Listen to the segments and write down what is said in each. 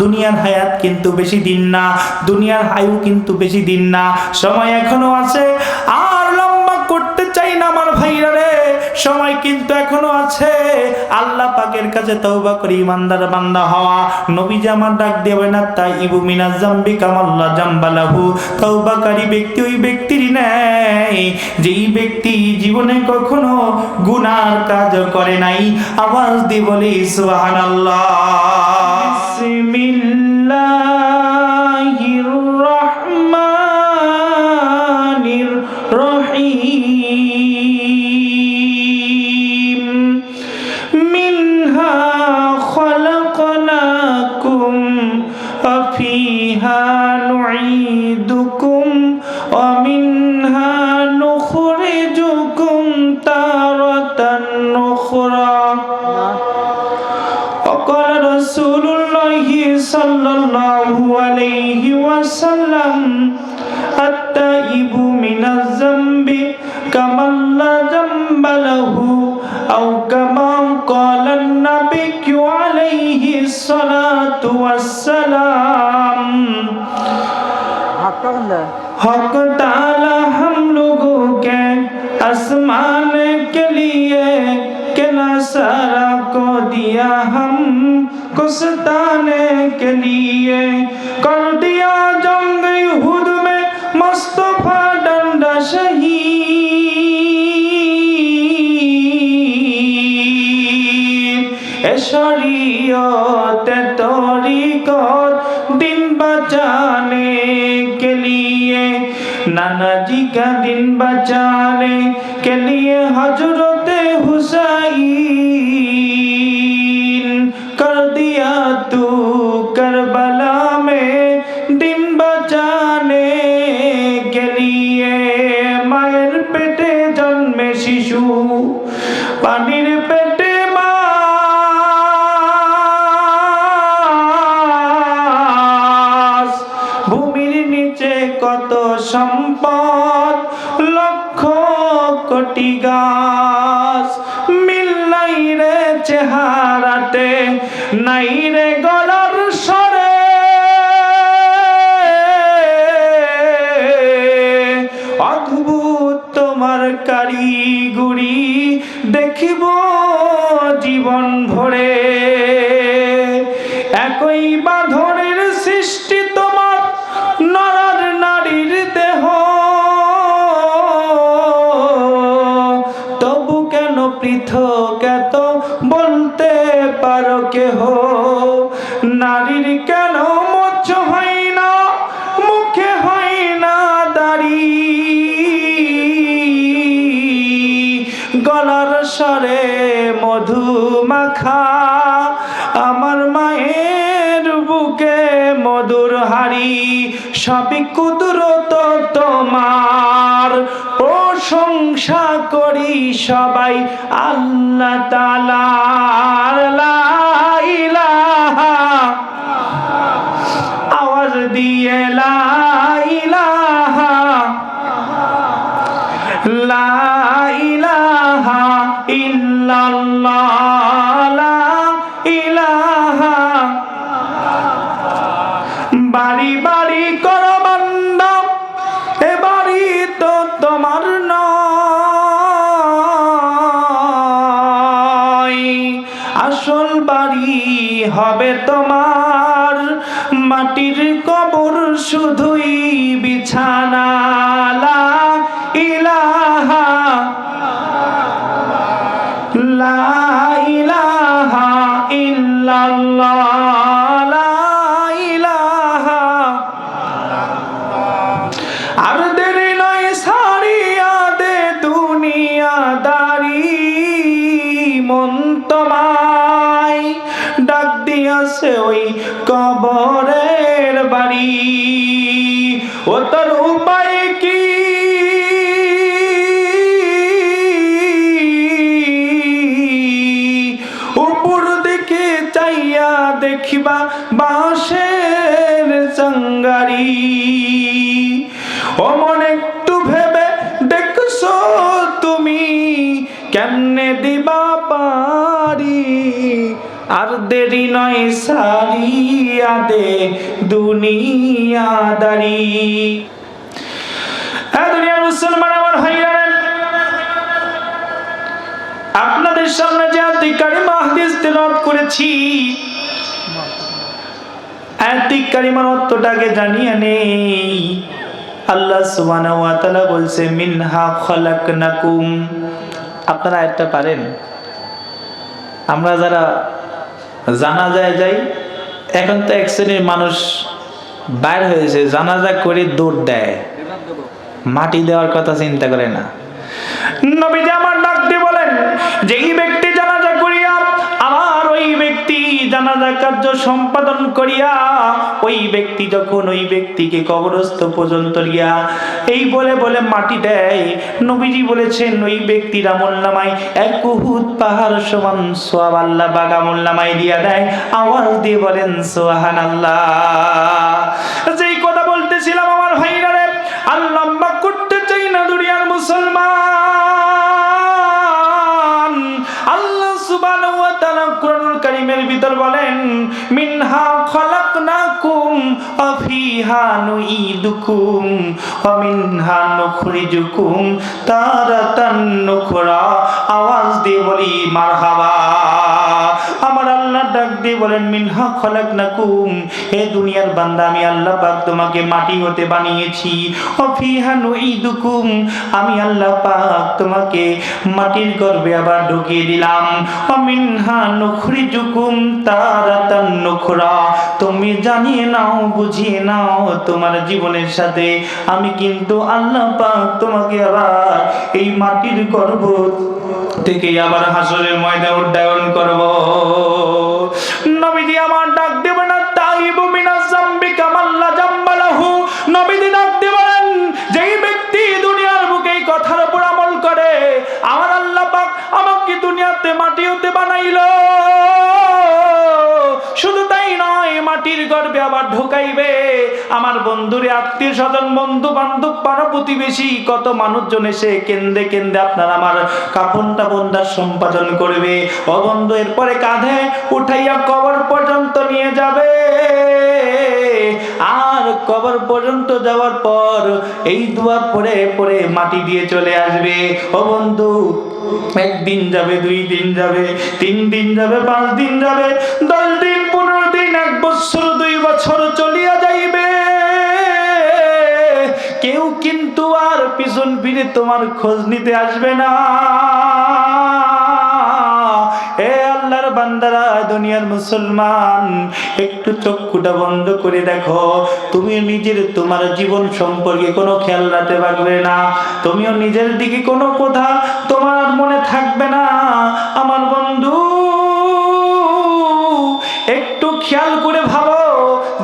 দুনিয়ার হায়াত কিন্তু বেশি দিন না, দুনিয়ার আয়ু কিন্তু বেশি দিন না, সময় এখনো আছে। আর লম্বা করতে চাই না আমার ভাইরা রে, সময় কিন্তু এখনো আছে। আল্লাহ পাকের কাছে তওবা করে ইমানদার বান্দা হওয়া। নবীজি আমার ডাক দেবে না তাইবু মিনাজ যামবি কামাল্লা জামবালাহু, তওবাকারী ব্যক্তি ওই ব্যক্তির নেই যেই ব্যক্তি জীবনে কখনো গুনার কাজ করে নাই। আওয়াজ দিয়ে বলি সুবহানাল্লাহ। বিসমিল্লাহির রহমানির রহিম। মিনহা খলাকনাকুম ওয়া ফিহা নুঈদুকুম ওয়া মিনহা নুখরিজুকুম তারাতান উখরা। وقال رسول الله صلى الله عليه وسلم التائب من الذنب كمن لا ذنب له أو كما قال النبي عليه الصلاة والسلام। हक ताला हम लोगों के आसमान के लिए के नसारा को दिया हम कुस्ताने के लिए, कर दिया जंग युहुद में मुस्तफा डंडा शहीद। ए शरीयत तरीक़त दिन बचाने के लिए, नाना जी का दिन बचाने के लिए हजरत हुसैन कर दिया तू करबला में दिन बचाने के लिए। मायर पेटे जन्मे शिशु पानिर पेटे मास, ভূমির নিচে কত সম্পদ লক্ষ কোটি গাছ, মিল নাই রে চেহারাতে নাই রে গলার স্বরে। অদ্ভুত তোমার কারিগরি দেখিব জীবন ভরে, একই বাঁধনের সৃষ্টি তোমার নর নারীর দেহ, তবু কেন পৃথক এত বলতে পারো কেহ। নারীর কেন মোচ হয় না মুখে হয় না দাড়ি, গলার স্বরে মধু মাখা আমার মায়ের বুকে মধুর হাড়ি। সবই কুদরত তোমার, প্রশংসা করি সবাই আল্লাহ তাআলার। লা ইলাহা, আওয়াজ দিয়ে লা ইলাহা, লা ইলাহা ইল্লাল্লাহ, লা ইলাহা। বাড়ি বাড়ি করো বান্দা, এ বাড়ি তো তোমার নয়, আসল বাড়ি হবে তোমার। মাটির কবর শুধুই বিছানা। লা ইলাহা, লা ইলাহা ইল্লাল্লাহ, লা ইলাহা। আর দেরি নয় সারিয়া দে দুনিয়াদারি, মন তোমায় ডাক দিয়াছে ওই কবরের বাড়ি। ও তোর উপায় কি উপর দিকে চাইয়া দেখিবা বাঁশের চাঙ্গারি। ও মন একটু ভেবে দেখছো তুমি কেমনে দিবা পারি আর দেরি নয় সারিয়া দে দুনিয়াদারি। হ্যাঁ দুনিয়ার মুসলমান আমার ভাইরা, আপনাদের সামনে যে আয়াত কারিমা হাদিস তেলাওয়াত করেছি, আয়াত কারিমার অর্থটাকে জানিয়ে নেই। আল্লাহ সুবহানাহু ওয়া তাআলা বলছে মিনহা খলাকনাকুম। আপনারা আয়াতটা পারেন? আমরা যারা জানাজায় যাই, এখন তো এক শ্রেণীর মানুষ বাইর হয়েছে, জানাজা করে দৌড় দেয়, মাটি দেওয়ার কথা চিন্তা করে না। নবীজি আমার ডাক দিয়ে বলেন, যেই ব্যক্তি জানাজা করিয়া আমার ওই ব্যক্তি জানাজা কার্য সম্পাদন করিয়া ওই ব্যক্তি যখন ওই ব্যক্তিকে কবরস্থ পর্যন্ত গিয়া এই বলে বলে মাটি দেয়, নবীজি বলেছেন ওই ব্যক্তির আমলনামায় এক উহুদ পাহাড় সমান সওয়াব আল্লাহ পাক আমলনামায় দিয়া দেয়। আওয়াজ দিয়ে বলেন সুবহানাল্লাহ। যেই কথা বলতেছিলাম আমার ভাইরা রে, আল্লাহ পাক করতে চাই না দুনিয়ার মুসলমান। আল্লাহ সুবহানাহু ওয়া তাআলা কুরআনুল কারীমের ভিতর বলেন মিনহা খলাকনাকুম ওয়া ফিহা নুঈদুকুম ওয়া মিনহা নুখরিজুকুম তারাতান নুখরা। আওয়াজ দিয়ে বলি মারহাবা। আমার আল্লাহ ডাক দিয়ে বলেন মিনহা খলাকনাকুম, হে দুনিয়ার বান্দা আমি আল্লাহ পাক তোমাকে মাটি হতে বানিয়েছি। ওয়া ফিহা নুঈদুকুম, আমি আল্লাহ পাক তোমাকে মাটির গর্ভে আবার ঢুকিয়ে দিলাম। ওয়া মিনহা নুখরিজুকুম তারাতান নুখরা, তুমি জানিয়ে নাও বুঝিয়ে নাও তোমার জীবনের সাথে আমি কিন্তু আল্লাহ পাক তোমাকে আবার এই মাটির গর্ভ থেকে আবার হাসরের ময়দানে উড্ডয়ন করব। নবীজি আমার ডাক দেবেন না তাইবু মিনাজ যামবি কামাল্লা জামবালাহু। নবীজি ডাক দেবেন যেই ব্যক্তি দুনিয়ার বুকে এই কথার উপর আমল করে, আমার আল্লাহ পাক আমাকে দুনিয়াতে মাটি হতে বানাইলো, শুধু তাই নয় মাটির গর্ভে আবার ঢোকাইবে। আমার বন্ধুরে আত্মীয় স্বজন বন্ধু বান্ধব পাড়া প্রতিবেশী কত মানুষজন এসে কেন্দে কেন্দে আপনার আমার কাফনটা বন্দার সম্পাদন করবে। ও বন্ধু এরপরে কাঁধে উঠাইয়া কবর পর্যন্ত নিয়ে যাবে, আর কবর পর্যন্ত যাওয়ার পর এই দোয়া পড়ে পড়ে মাটি দিয়ে চলে আসবে। ও বন্ধু একদিন যাবে, 2 দিন যাবে, 3 দিন যাবে, 5 দিন যাবে, 10 দিন, 15 দিন, 1 বছর, 2 বছর চলিয়া যাইবে। কেউ কিন্তু আর পিছন ফিরে তোমার খোঁজ নিতে আসবে না। এ আল্লাহর বান্দারা, দুনিয়ার মুসলমান, একটু চক্ষুটা বন্ধ করে দেখো। তুমি নিজের তোমার জীবন সম্পর্কে কোনো খেয়াল রাখতে পারবে না, তুমিও নিজের দিকে কোনো কথা তোমার মনে থাকবে না। আমার বন্ধু একটু খেয়াল করে ভাবো,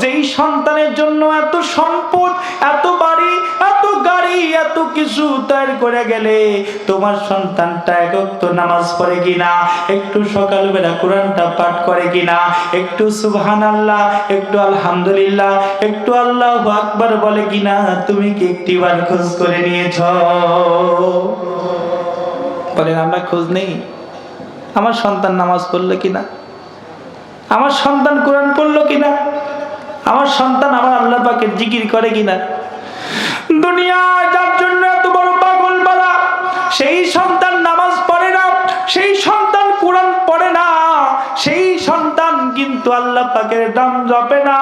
যেই সন্তানের জন্য এত সম্পদ, এত বাড়ি, এত গাড়ি, এত কিছু তৈরি করে গেলে তোমার সন্তানটা এক ওয়াক্ত নামাজ পড়ে কিনা, একটু সকালবেলা কোরআনটা পাঠ করে কিনা, একটু সুবহানাল্লাহ, একটু আলহামদুলিল্লাহ, একটু আল্লাহু আকবার বলে কিনা, তুমি কি একটিবার খোঁজ করে নিয়েছ? বলেন আমরা খোঁজ নেই? আমার সন্তান নামাজ পড়লো কিনা, আমার সন্তান কোরআন পড়লো কিনা, আমার সন্তান আমার আল্লাহ পাকের জিকির করে কিনা। দুনিয়া যার জন্য এত বড় পাগল বালা, সেই সন্তান নামাজ পড়ে না, সেই সন্তান কোরআন পড়ে না, সেই সন্তান কিন্তু আল্লাহ পাকের নাম জপে না।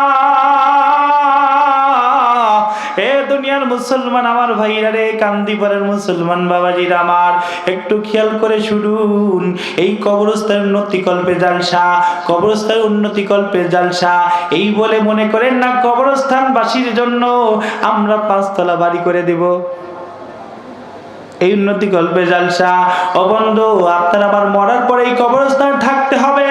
এ দুনিয়ার মুসলমান আমার ভাইরা রে, কান্দিপাড়ার মুসলমান বাবাজিরা আমার, একটু খেয়াল করে শুনুন। এই কবরস্থান উন্নতি কল্পে জালসা, কবরস্থান উন্নতি কল্পে জালসা, এই বলে মনে করেন না কবরস্থানবাসীর জন্য আমরা 5 তলা বাড়ি করে দেব। এই উন্নতি কল্পে জালসা। ও বন্ধু আপনার আবার মরার পরে এই কবরস্থানে থাকতে হবে,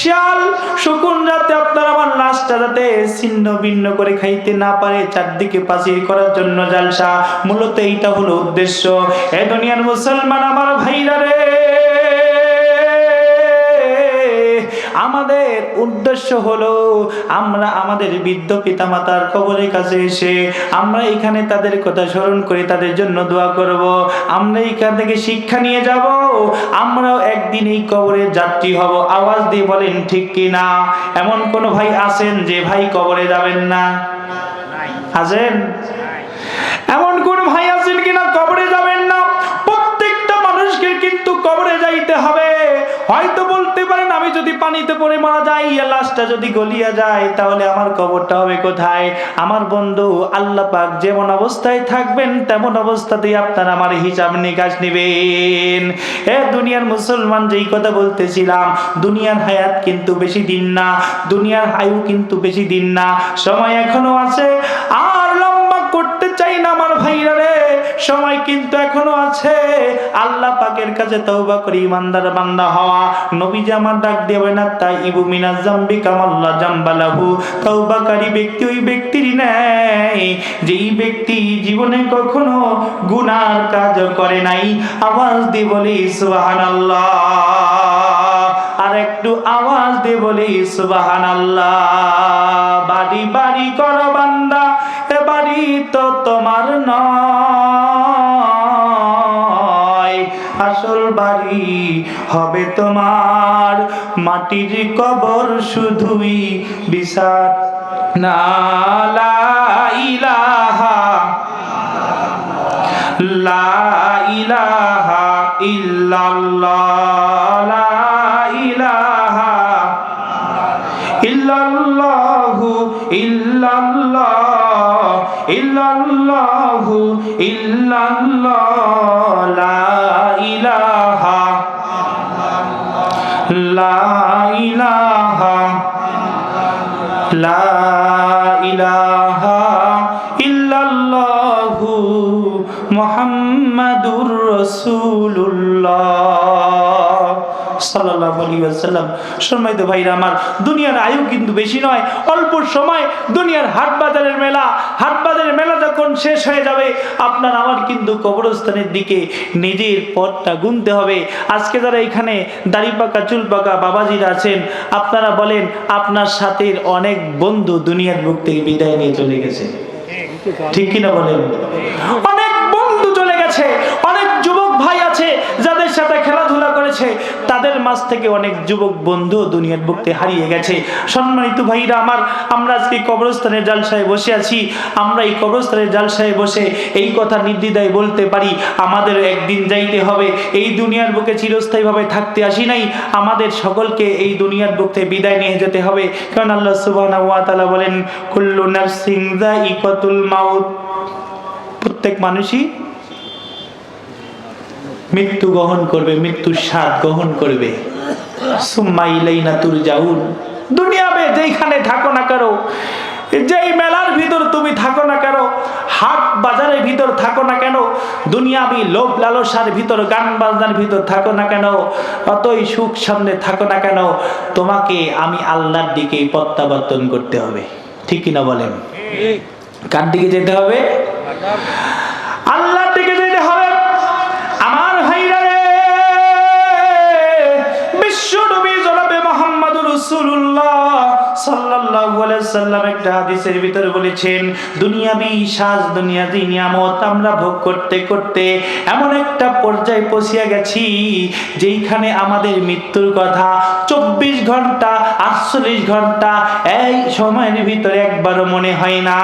শিয়াল শকুন যাতে আপনার আমার লাশটা যাতে ছিন্ন ভিন্ন করে খাইতে না পারে, চারদিকে পাচির করার জন্য জালসা। মূলত এইটা হলো উদ্দেশ্য। এ দুনিয়ার মুসলমান আমার ভাইরা রে, আমাদের উদ্দেশ্য হলো আমরা আমাদের বৃদ্ধ পিতামাতার কবরের কাছে এসে আমরা এখানে তাদের কথা স্মরণ করে তাদের জন্য দোয়া করব। আমরা এখান থেকে শিক্ষা নিয়ে যাব, আমরাও একদিন এই কবরের যাত্রী হব। আওয়াজ দিয়ে বলেন ঠিক কি না? এমন কোন ভাই আছেন যে ভাই কবরে যাবেন না? আছেন? এমন কোন ভাই আছেন কিনা কবরে যাবেন না? প্রত্যেকটা মানুষকে কিন্তু কবরে যাইতে হবে। হয়তো বলতে পারেন আমি যদি পানিতে পড়ে মারা যাই, লাশটা যদি গলিয়া যায়, তাহলে আমার কবরটা হবে কোথায়? আমার বন্ধু, আল্লাহ পাক যেমন অবস্থায় থাকবেন তেমন অবস্থাতেই আপনারা আমার হিসাব নিকাশ নেবেন। দুনিয়ার মুসলমান, যেই কথা বলতেছিলাম, দুনিয়ার হায়াত কিন্তু বেশি দিন না, দুনিয়ার আয়ু কিন্তু বেশি দিন না। সময় এখনো আছে, আর লম্বা করতে চাই না আমার ভাইরা রে। সময় কিন্তু এখনো আছে। আল্লাহ পাকের কাছে তওবা করে ইমানদার বান্দা হওয়া। নবীজি আমার ডাক দেবে না তাই ইবু মিনাজ জামবি কামাল্লা জামবালাহু। তওবাকারী ব্যক্তি ওই ব্যক্তির নেই যেই ব্যক্তি জীবনে কখনো গুনার কাজ করে নাই। আওয়াজ দিয়ে বলি সুবহানাল্লাহ। আর একটু আওয়াজ দিয়ে বলি সুবহানাল্লাহ। বাড়ি বাড়ি করো বান্দা, এ বাড়ি তো তোমার নয়, আসল বাড়ি হবে তোমার। মাটির কবর শুধুই বিছানা। লা ইলাহা লা ইলাহা ইল্লাল্লাহ, লা ইলাহা ইল্লাল্লাহু ইল্লাল্লাহ ইল্লাল্লাহু ইল্লাল্লাহ, লা ইলাহা লা ইলাহা লা ইলাহা ইল্লাল্লাহু মুহাম্মাদুর রাসূলুল্লাহ সাল্লাল্লাহু আলাইহি ওয়াসাল্লাম। সম্মানিত ভাইরা আমার, দুনিয়ার আয়ু কিন্তু বেশি নয়, অল্প সময়। দুনিয়ার হাট বাজারের মেলা, হাট বাজারের মেলা যখন শেষ হয়ে যাবে, আপনার আমার কিন্তু কবরস্থানের দিকে নিজের পথটা গুনতে হবে। আজকে যারা এখানে দাড়ি পাকা চুল পাকা বাবাজিরা আছেন, আপনারা বলেন আপনার সাথে অনেক বন্ধু দুনিয়ার বুক থেকে বিদায় নিয়ে চলে গেছে, ঠিক কিনা বলেন? অনেক বন্ধু চলে গেছে। অনেক যুবক ভাই আছে যাদের সাথে খেলাধুলা করেছে, তাদের মাঝ থেকে অনেক যুবক বন্ধু দুনিয়ার বুক থেকে হারিয়ে গেছে। সম্মানিত ভাইরা আমার, আমরা আজকে কবরস্থানের জালসায় বসে আছি। আমরা এই কবরস্থানের জালসায় বসে এই কথা নির্দ্বিধায় বলতে পারি, আমাদের একদিন যাইতে হবে। এই দুনিয়ার বুকে চিরস্থায়ীভাবে থাকতে আসি নাই, আমাদের সকলকে এই দুনিয়ার বুক থেকে বিদায় নিয়ে যেতে হবে। কারণ আল্লাহ সুবহানাহু ওয়া তাআলা বলেন, কুল্লু নাফসিন যায়িকাতুল মাউত, প্রত্যেক মানুষই মৃত্যু গ্রহণ করবে, মৃত্যুর স্বাদ গ্রহণ করবে। সুম্মা ইলাইনা তুরজাউন। দুনিয়াবে যেইখানে থাকো না কেন, যেই মেলার ভিতর তুমি থাকো না কেন, হাট বাজারের ভিতর থাকো না কেন, দুনিয়াবি লোভ লালসার ভিতর, গান বাজনার ভিতর থাকো না কেন, অতই সুখ সামনে থাকো না কেন, তোমাকে আমি আল্লাহর দিকেই প্রত্যাবর্তন করতে হবে। ঠিক কিনা বলেন? কার দিকে যেতে হবে? আল্লাহর দিকে যেতে হবে। আমার ভাইরা রে, বিশ্ব নবী জনাবে মুহাম্মদুর রাসূলুল্লাহ সাল্লাল্লাহু আলাইহি সাল্লাম একটা হাদিসের ভিতরে বলেছেন, দুনিয়াবি সাজ, দুনিয়াবি নিয়ামত আমরা ভোগ করতে করতে এমন একটা পর্যায়ে পৌঁছিয়া গেছি যেইখানে আমাদের মৃত্যুর কথা 24 ঘন্টা 48 ঘন্টা এই সময়ের ভিতরে একবারও মনে হয় না।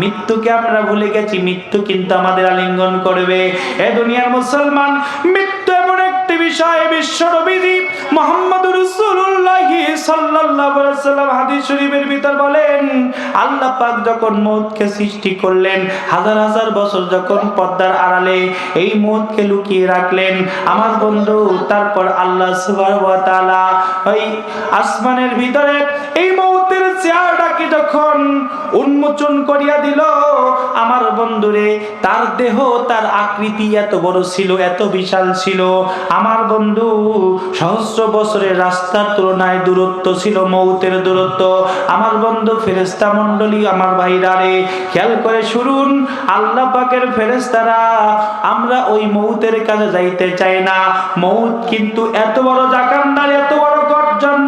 মৃত্যুকে আমরা ভুলে গেছি। মৃত্যু কিন্তু আমাদের আলিঙ্গন করবে। এ দুনিয়ার মুসলমান, মৃত্যু এমন একটি বিষয়, বিশ্ব নবী মুহাম্মদুর রাসূলুল্লাহ সাল্লাল্লাহু আলাইহি ওয়াসাল্লাম হাদিস শরীফের ভিতর বলেন, আল্লাহ পাক যখন মউতকে সৃষ্টি করলেন, হাজার হাজার বছর যখন পর্দার আড়ালে এই মউতকে লুকিয়ে রাখলেন আমার বন্ধু, তারপর আল্লাহ সুবহানাহু ওয়া তাআলা ওই আসমানের ভিতরে এই মউতের চেহারাটাকে যখন উন্মোচন করিয়া দিল, আমার বন্ধুরে, তার দেহ, তার আকৃতি এত বড় ছিল, এত বিশাল ছিল আমার বন্ধু, সহস্র বছরের রাস্তার তুলনায় দূরত্ব ছিল মউতের দূরত্ব। আমার বন্ধু, ফেরেশতা মণ্ডলী, আমার ভাইরা রে, খেয়াল করে শুনুন, আল্লাহ পাকের ফেরেশতারা, আমরা ওই মউতের কাছে যাইতে চাই না। মউত কিন্তু এত বড় জাকান্দার, এত বড় গর্জন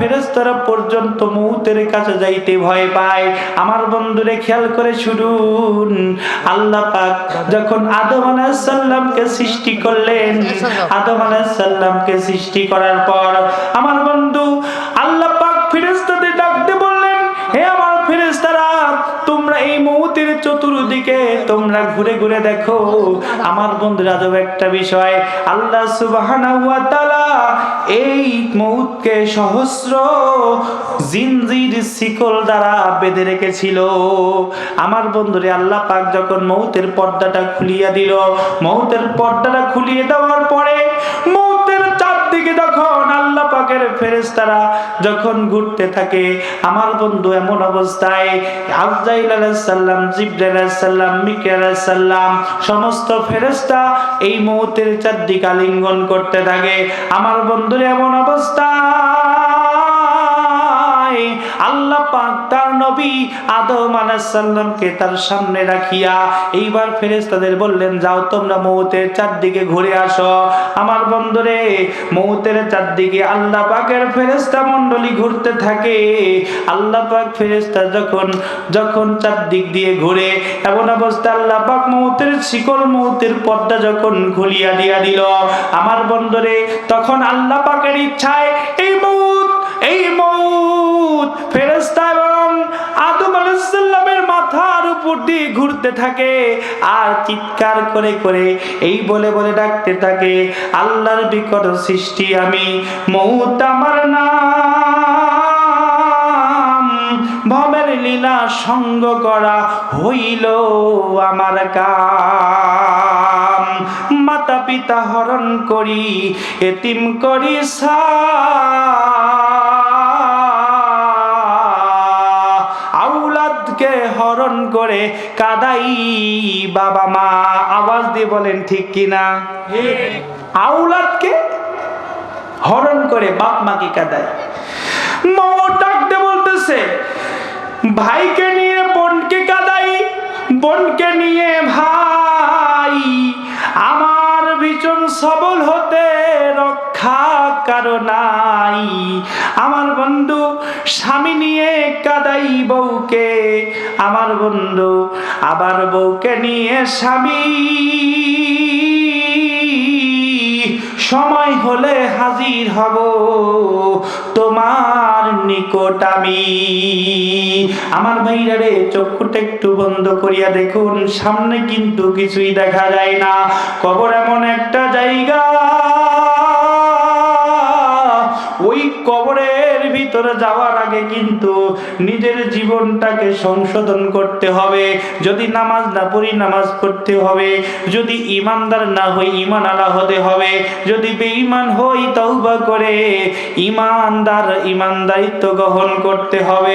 ফেরেশতারা পর্যন্ত মউতের কাছে যাইতে ভয় পায়। আমার বন্ধুরে খেয়াল করে শুনুন, আল্লাহ পাক যখন আদম আলাইহিস সালামকে সৃষ্টি করলেন, আদম আলাইহিস সালামকে সৃষ্টি করার পর আমার বন্ধু আল্লাহ পাক ফেরেশতাদের ডাকতে বললেন, হে আমার ফেরেশতারা, তোমরা এই মউতের চতুর্দিকে তোমরা ঘুরে ঘুরে দেখো। আমার বন্ধু আজব একটা বিষয়, আল্লাহ সুবহানাহু ওয়া তাআলা এই মউতকে সহস্র জিনজির শিকল দ্বারা বেঁধে রেখেছিল। আমার বন্ধুরে আল্লাহ পাক যখন মউতের পর্দাটা খুলিয়ে দিল, মউতের পর্দাটা খুলিয়ে দেওয়ার পরে মউতের চারদিকে যখন আল্লাহ পাকের ফেরেশতারা যখন ঘুরতে থাকে, আমার বন্ধু এমন অবস্থায় আজরাইল আলাইহিস সালাম, জিবরাইল আলাইহিস সালাম, মিকাইল আলাইহিস সালাম সমস্ত ফেরেশতা এই মউতের চারদিকে আলিঙ্গন করতে থাকে। আমার বন্ধুর এমন অবস্থা, আল্লাহ পাক তার নবী আদম আলাইহিস সালামকে তার সামনে রাখিয়া এইবার ফেরেশতাদের বললেন, যাও তোমরা মউতের চারদিকে ঘুরে আসো। আমার বন্ধুরে মউতের চারদিকে আল্লাহ পাকের ফেরেশতা মণ্ডলী ঘুরতে থাকে। আল্লাহ পাক ফেরেশতা যখন চারদিক দিয়ে ঘুরে, এমন অবস্থা আল্লাহ পাক মউতের শিকল, মউতের পর্দা যখন খুলিয়া দিয়া দিল, আমার বন্ধুরে তখন আল্লাহ পাকের ইচ্ছায় এই মউত ফেরেশতা এবং আদম আলাইহিস সালামের মাথার উপর দিয়ে ঘুরতে থাকে আর চিৎকার করে করে এই বলে বলে ডাকতে থাকে, আল্লাহর বিকট সৃষ্টি আমি, মউত আমার নাম, ভবের লীলা সঙ্গ করা হইল আমার কাম, মাতা পিতা হরণ করি এতিম করি আউলাদকে হরণ করে কাদাই বাবা মা। আওয়াজ দিয়ে বলেন ঠিক কিনা? আউলাদকে হরণ করে বাপ মাকে কাদাই। মা ডাকতে বলতেছে, ভাইকে নিয়ে বোনকে কাদাই, বোনকে নিয়ে ভাই, আমার ভীষণ সবল হতে রক্ষা কারো নাই। আমার বন্ধু স্বামী নিয়ে কাদাই বউকে, আমার বন্ধু আবার বউকে নিয়ে স্বামী, সময় হলে হাজির হব তোমার নিকট আমি। আমার ভাইরা রে, চক্ষুটা একটু বন্ধ করিয়া দেখুন, সামনে কিন্তু কিছুই দেখা যায় না। কবর এমন একটা জায়গা, ওই কবরের ভিতরে যাওয়ার আগে কিন্তু নিজের জীবনটাকে সংশোধন করতে হবে। যদি নামাজ না পড়ি নামাজ পড়তে হবে, যদি ইমানদার না হই ইমান আলা হতে হবে, যদি বেঈমান হই তওবা করে ইমানদারিত্ব গ্রহণ করতে হবে।